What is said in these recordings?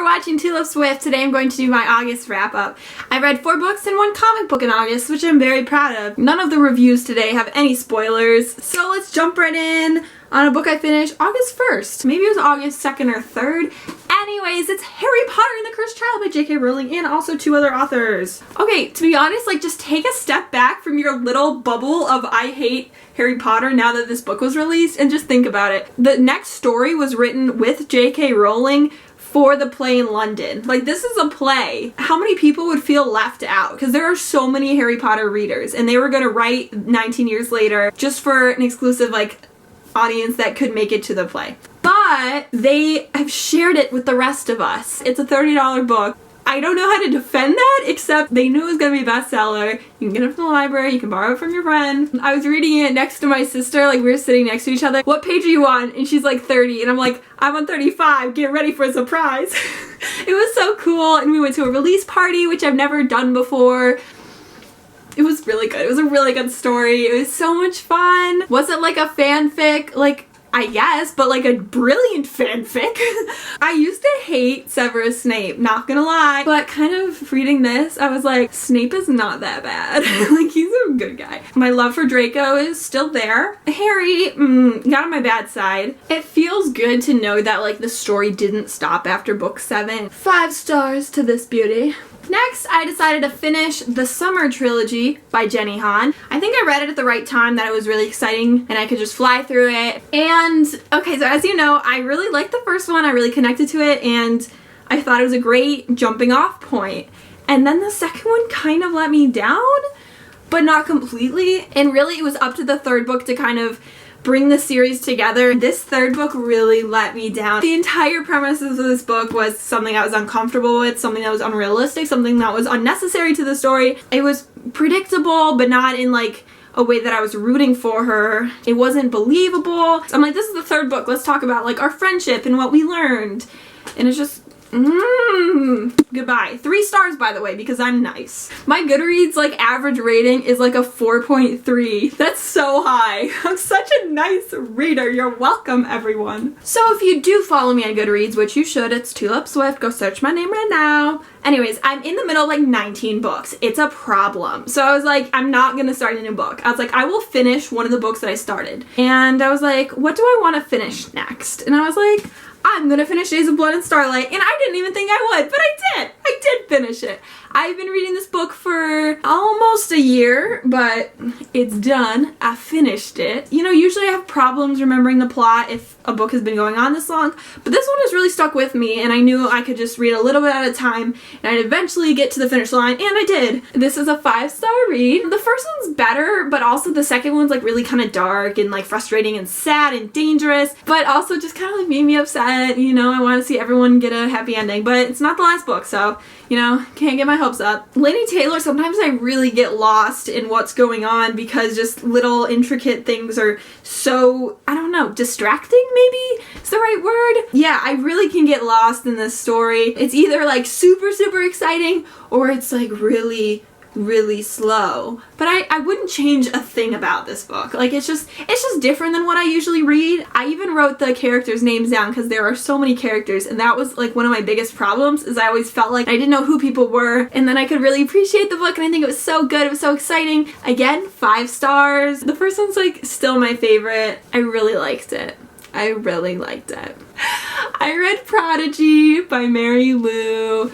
you're watching tulipswift. Today I'm going to do my August wrap up. I read 4 books and 1 comic book in August, which I'm very proud of. None of the reviews today have any spoilers, so let's jump right in on a book I finished August 1st. Maybe it was August 2nd or 3rd. Anyways, it's Harry Potter and the Cursed Child by J.K. Rowling and also 2 other authors. Okay, to be honest, like, just take a step back from your little bubble of I hate Harry Potter now that this book was released and just think about it. The next story was written with J.K. Rowling for the play in London. Like, this is a play. How many people would feel left out? Because there are so many Harry Potter readers, and they were gonna write 19 years later just for an exclusive, like, audience that could make it to the play. But they have shared it with the rest of us. It's a $30 book. I don't know how to defend that, except they knew it was gonna be a bestseller. You can get it from the library, you can borrow it from your friend. I was reading it next to my sister, like we were sitting next to each other. What page are you on? And she's like 30, and I'm like, I'm on 35, get ready for a surprise. It was so cool, and we went to a release party, which I've never done before. It was really good. It was a really good story. It was so much fun. Was it like a fanfic? Like, I guess, but like a brilliant fanfic. I used to hate Severus Snape, not gonna lie, but kind of reading this, I was like, Snape is not that bad. Like, he's a good guy. My love for Draco is still there. Harry, got on my bad side. It feels good to know that, like, the story didn't stop after book 7. 5 stars to this beauty. Next, I decided to finish the Summer Trilogy by Jenny Han. I think I read it at the right time, that it was really exciting and I could just fly through it. And, okay, so as you know, I really liked the first one. I really connected to it and I thought it was a great jumping off point. And then the second one kind of let me down, but not completely. And really, it was up to the 3rd book to kind of bring the series together. This 3rd book really let me down. The entire premise of this book was something I was uncomfortable with, something that was unrealistic, something that was unnecessary to the story. It was predictable, but not in like a way that I was rooting for her. It wasn't believable. So I'm like, this is the 3rd book. Let's talk about like our friendship and what we learned. And it's just goodbye. 3 stars, by the way, because I'm nice. My Goodreads, like, average rating is like a 4.3. That's so high. I'm such a nice reader. You're welcome, everyone. So if you do follow me on Goodreads, which you should, it's tulipswift. Go search my name right now. Anyways, I'm in the middle of like 19 books. It's a problem. So I was like, I'm not gonna start a new book. I was like, I will finish one of the books that I started. And I was like, what do I want to finish next? And I was like, I'm gonna finish Days of Blood and Starlight, and I didn't even think I would, but I did! I did finish it. I've been reading this book for almost a year, but it's done. I finished it. You know, usually I have problems remembering the plot if a book has been going on this long, but this one has really stuck with me, and I knew I could just read a little bit at a time, and I'd eventually get to the finish line, and I did. This is a 5-star read. The first one's better, but also the second one's like really kind of dark and like frustrating and sad and dangerous, but also just kind of like made me upset. You know, I want to see everyone get a happy ending, but it's not the last book, so, you know, can't get my hopes up. Laini Taylor, sometimes I really get lost in what's going on because just little intricate things are so, I don't know, distracting maybe is the right word? Yeah, I really can get lost in this story. It's either like super, super exciting or it's like really slow. But I wouldn't change a thing about this book. Like, it's just different than what I usually read. I even wrote the characters' names down because there are so many characters, and that was like one of my biggest problems, is I always felt like I didn't know who people were, and then I could really appreciate the book, and I think it was so good. It was so exciting. Again, 5 stars. The first one's like still my favorite. I really liked it. I really liked it. I read Prodigy by Mary Lou.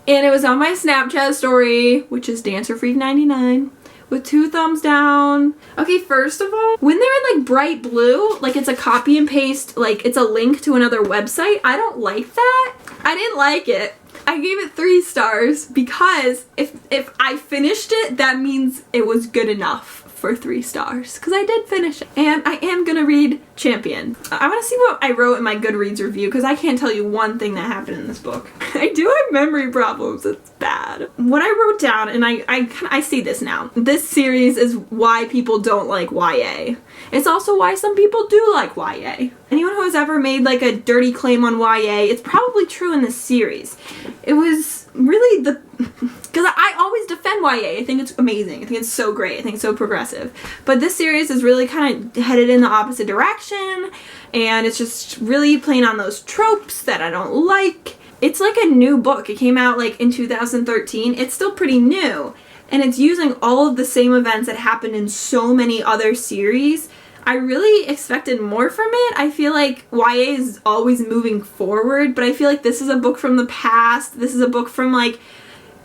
And it was on my Snapchat story, which is DancerFreak99, with 2 thumbs down. Okay, first of all, when they're in like bright blue, like it's a copy and paste, like it's a link to another website, I don't like that. I didn't like it. I gave it 3 stars because if I finished it, that means it was good enough for 3 stars, because I did finish it. And I am gonna read Champion. I want to see what I wrote in my Goodreads review, because I can't tell you one thing that happened in this book. I do have memory problems. It's bad. What I wrote down, and I see this now. This series is why people don't like YA. It's also why some people do like YA. Anyone who has ever made like a dirty claim on YA, it's probably true in this series. It was really the... Because I always defend YA. I think it's amazing. I think it's so great. I think it's so progressive. But this series is really kind of headed in the opposite direction, and it's just really playing on those tropes that I don't like. it's like a new book. It came out like in 2013. It's still pretty new. And it's using all of the same events that happened in so many other series. I really expected more from it. I feel like YA is always moving forward, but I feel like this is a book from the past. This is a book from like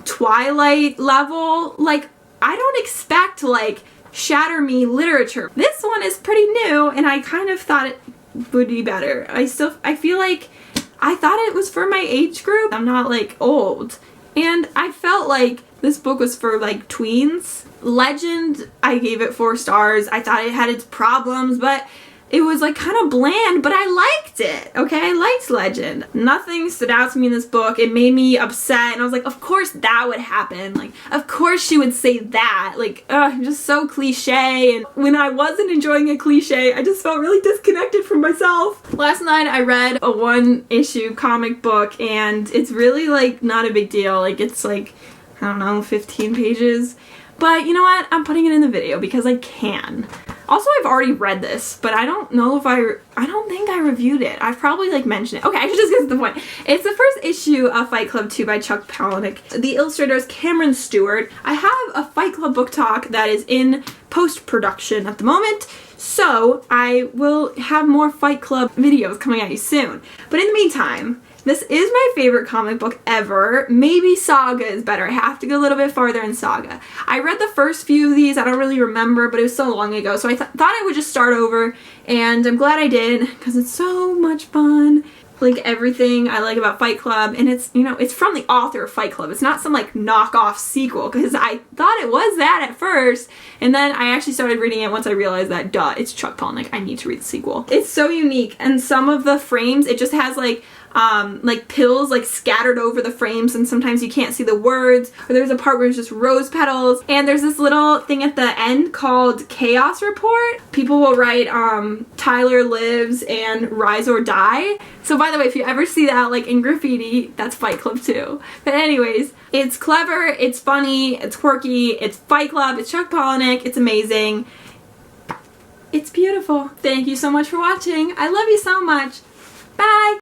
Twilight level. Like, I don't expect like shatter me literature. This one is pretty new, and I kind of thought it would be better. I feel like I thought it was for my age group. I'm not like old. And I felt like this book was for like tweens. Legend, I gave it 4 stars. I thought it had its problems, but it was like kind of bland, but I liked it, okay? I liked Legend. Nothing stood out to me in this book. It made me upset, and I was like, of course that would happen. Like, of course she would say that. Like, just so cliche, and when I wasn't enjoying a cliche, I just felt really disconnected from myself. Last night I read a 1-issue comic book, and it's really like not a big deal. Like, it's like, I don't know, 15 pages. But you know what? I'm putting it in the video because I can. Also, I've already read this, but I don't know if I don't think I reviewed it. I've probably like mentioned it. Okay, I should just get to the point. It's the first issue of Fight Club 2 by Chuck Palahniuk. The illustrator is Cameron Stewart. I have a Fight Club book talk that is in post-production at the moment, so I will have more Fight Club videos coming at you soon. But in the meantime, this is my favorite comic book ever. Maybe Saga is better. I have to go a little bit farther in Saga. I read the first few of these. I don't really remember, but it was so long ago. So I thought I would just start over, and I'm glad I did because it's so much fun. Like everything I like about Fight Club, and it's, you know, it's from the author of Fight Club. It's not some like knockoff sequel, because I thought it was that at first, and then I actually started reading it once I realized that, duh, it's Chuck Palahniuk. I need to read the sequel. It's so unique, and some of the frames, it just has like pills like scattered over the frames, and sometimes you can't see the words, or there's a part where it's just rose petals, and there's this little thing at the end called Chaos Report. People will write Tyler lives and Rise or Die. So by the way, if you ever see that like in graffiti, that's Fight Club too. But anyways, it's clever, it's funny, it's quirky, it's Fight Club, it's Chuck Palahniuk, it's amazing. It's beautiful. Thank you so much for watching. I love you so much. Bye!